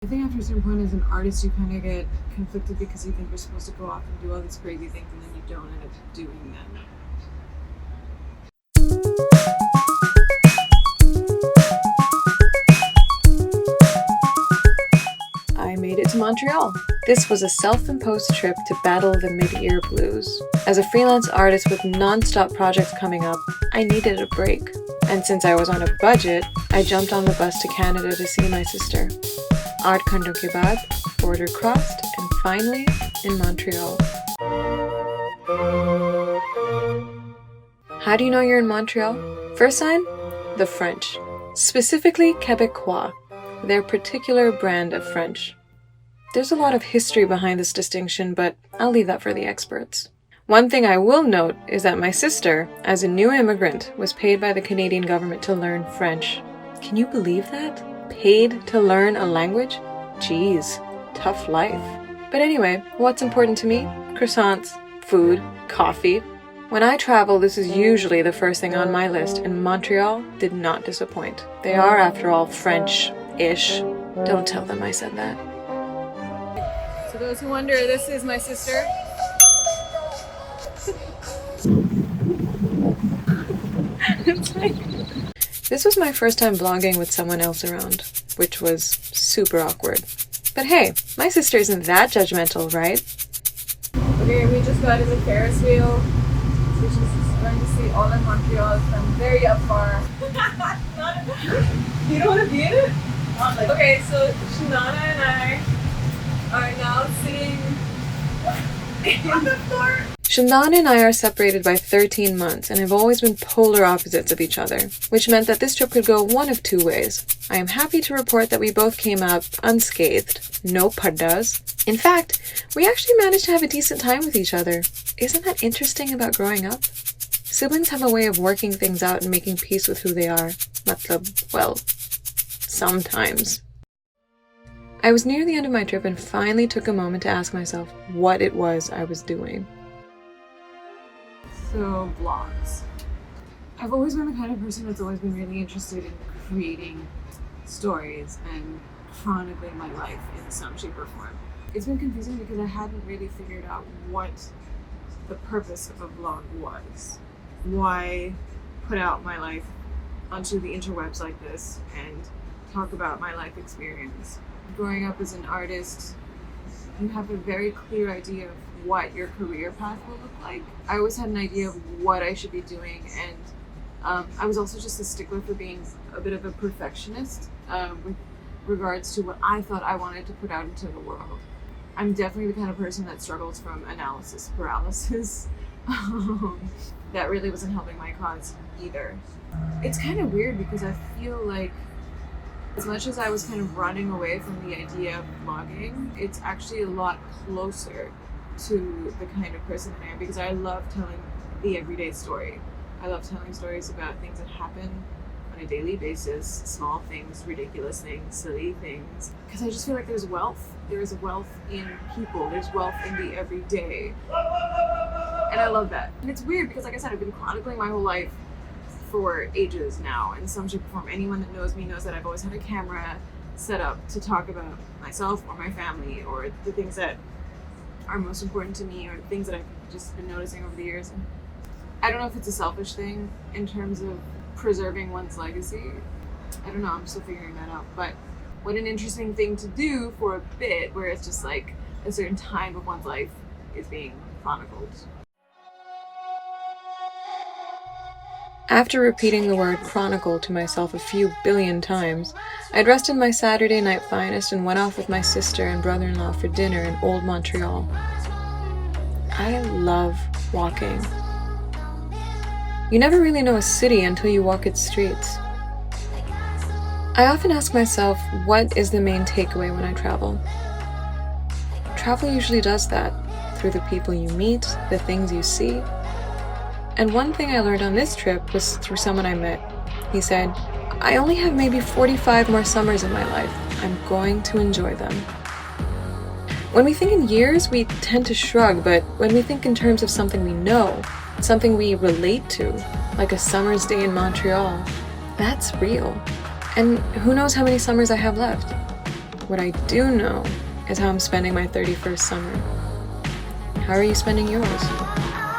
I think after a certain point as an artist, you kind of get conflicted because you think you're supposed to go off and do all these crazy things and then you don't end up doing them. I made it to Montreal. This was a self-imposed trip to battle the mid-ear blues. As a freelance artist with non-stop projects coming up, I needed a break. And since I was on a budget, I jumped on the bus to Canada to see my sister. Art Khando ke baad, border crossed, and finally in Montreal. How do you know you're in Montreal? First sign? The French. Specifically Quebecois, their particular brand of French. There's a lot of history behind this distinction, but I'll leave that for the experts. One thing I will note is that my sister, as a new immigrant, was paid by the Canadian government to learn French. Can you believe that? Paid to learn a language? Jeez, tough life. But anyway, what's important to me? Croissants, food, coffee. When I travel, this is usually the first thing on my list, and Montreal did not disappoint. They are, after all, French-ish. Don't tell them I said that. So those who wonder, this is my sister. This was my first time vlogging with someone else around, which was super awkward. But hey, my sister isn't that judgmental, right? Okay, we just got in the Ferris wheel, which is going to see all in Montreal from very up far. You don't want to be in it? Okay, so Shahana and I are now sitting on the floor. Shahana and I are separated by 13 months and have always been polar opposites of each other, which meant that this trip could go one of two ways. I am happy to report that we both came out unscathed, no paddas. In fact, we actually managed to have a decent time with each other. Isn't that interesting about growing up? Siblings have a way of working things out and making peace with who they are. Matlab, well, sometimes. I was near the end of my trip and finally took a moment to ask myself what it was I was doing. So, vlogs. I've always been the kind of person that's always been really interested in creating stories and chronicling my life in some shape or form. It's been confusing because I hadn't really figured out what the purpose of a vlog was. Why put out my life onto the interwebs like this and talk about my life experience. Growing up as an artist, you have a very clear idea of what your career path will look like. I always had an idea of what I should be doing, and I was also just a stickler for being a bit of a perfectionist with regards to what I thought I wanted to put out into the world. I'm definitely the kind of person that struggles from analysis paralysis. That really wasn't helping my cause either. It's kind of weird because I feel like as much as I was kind of running away from the idea of vlogging, it's actually a lot closer to the kind of person that I am because I love telling the everyday story. I love telling stories about things that happen on a daily basis, small things, ridiculous things, silly things. Because I just feel like there's wealth. There's wealth in people. There's wealth in the everyday. And I love that. And it's weird because, like I said, I've been chronicling my whole life for ages now in some shape or form. Anyone that knows me knows that I've always had a camera set up to talk about myself or my family or the things that are most important to me or things that I've just been noticing over the years. And I don't know if it's a selfish thing in terms of preserving one's legacy. I don't know, I'm still figuring that out. But what an interesting thing to do for a bit where it's just like a certain time of one's life is being chronicled. After repeating the word chronicle to myself a few billion times, I dressed in my Saturday night finest and went off with my sister and brother-in-law for dinner in Old Montreal. I love walking. You never really know a city until you walk its streets. I often ask myself, what is the main takeaway when I travel? Travel usually does that, through the people you meet, the things you see. And one thing I learned on this trip was through someone I met. He said, I only have maybe 45 more summers in my life. I'm going to enjoy them. When we think in years, we tend to shrug, but when we think in terms of something we know, something we relate to, like a summer's day in Montreal, that's real. And who knows how many summers I have left. What I do know is how I'm spending my 31st summer. How are you spending yours?